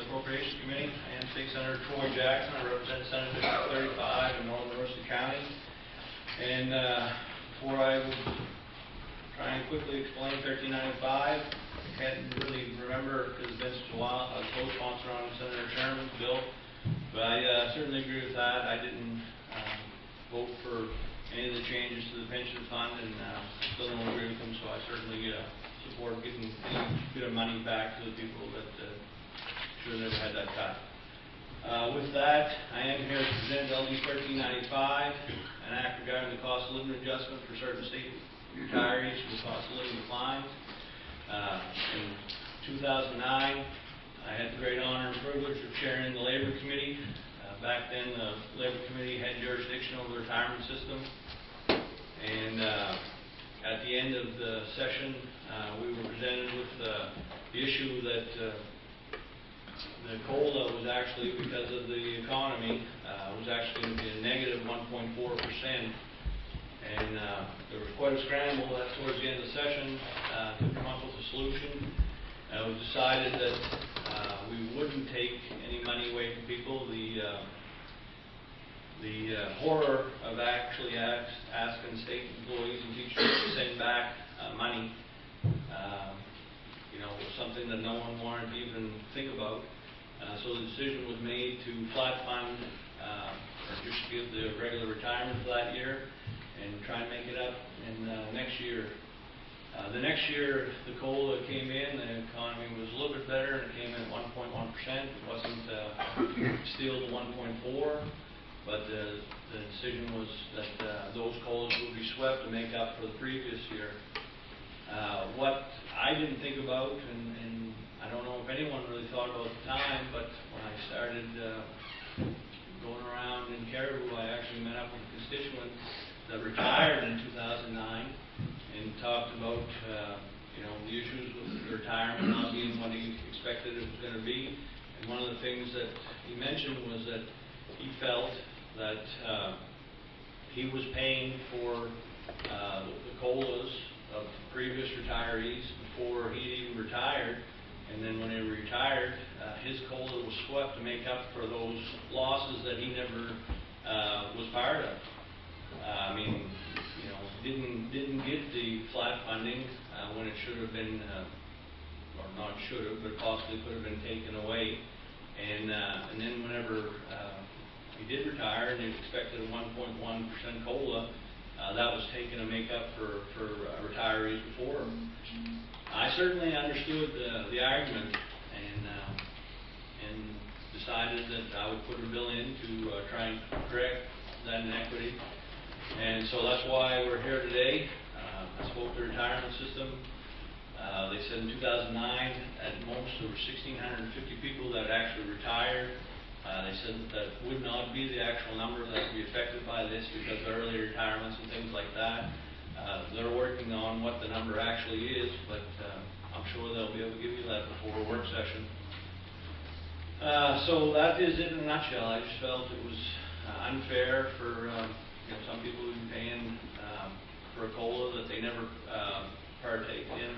Appropriations Committee. I am State Senator Troy Jackson. I represent Senate District 35 in Northern Mercer County. And before I would try and quickly explain 1395, I can't really remember because it's been such a while. I was co-sponsor on Senator Sherman's bill, but I certainly agree with that. I didn't vote for any of the changes to the pension fund, and still don't agree with them, so I certainly support getting a bit of money back to the people that should have never had that cut. With that, I am here to present LD 1395, an act regarding the cost of living adjustment for certain state retirees with cost of living declines. In 2009, I had the great honor and privilege of chairing the Labor Committee. Back then, the Labor Committee had jurisdiction over the retirement system. And at the end of the session, we were presented with the issue that the COLA was actually, because of the economy, was actually going to be a negative 1.4%. And there was quite a scramble towards the end of the session to come up with a solution. It was decided that we wouldn't take any money away from people. The horror of actually asking state employees and teachers to send back money, was something that no one wanted to even think about. So the decision was made to flat fund, or just give the regular retirement for that year, and try and make it up in next year. The next year, the COLA came in, the economy was a little bit better, and it came in at 1.1%. It wasn't still the 1.4%, but the decision was that those COLAs would be swept to make up for the previous year. What I didn't think about, and I don't know if anyone really thought about at the time, but when I started going around in Caribou, I actually met up with a constituent that retired in 2009 and talked about the issues with the retirement not being what he expected it was going to be. And one of the things that he mentioned was that he felt that he was paying for the COLAs of previous retirees before he even retired, and then when he retired, his COLA was swept to make up for those losses that he never was part of. Didn't get the flat funding when it should have been, or not should have, but possibly could have been taken away. And then whenever he did retire and he expected a 1.1% COLA, that was taken to make up for retirees before. I certainly understood the argument and decided that I would put a bill in to try and correct that inequity. And so that's why we're here today. I spoke to the retirement system. They said in 2009, at most, there were 1,650 people that actually retired. They said that would not be the actual number that would be affected by this because of early retirements and things like that. They're working on what the number actually is, but I'm sure they'll be able to give you that before a work session. So that is it in a nutshell. I just felt it was unfair for some people who've been paying for a COLA that they never partake in,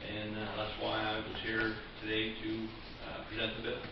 and that's why I was here today to present the bill.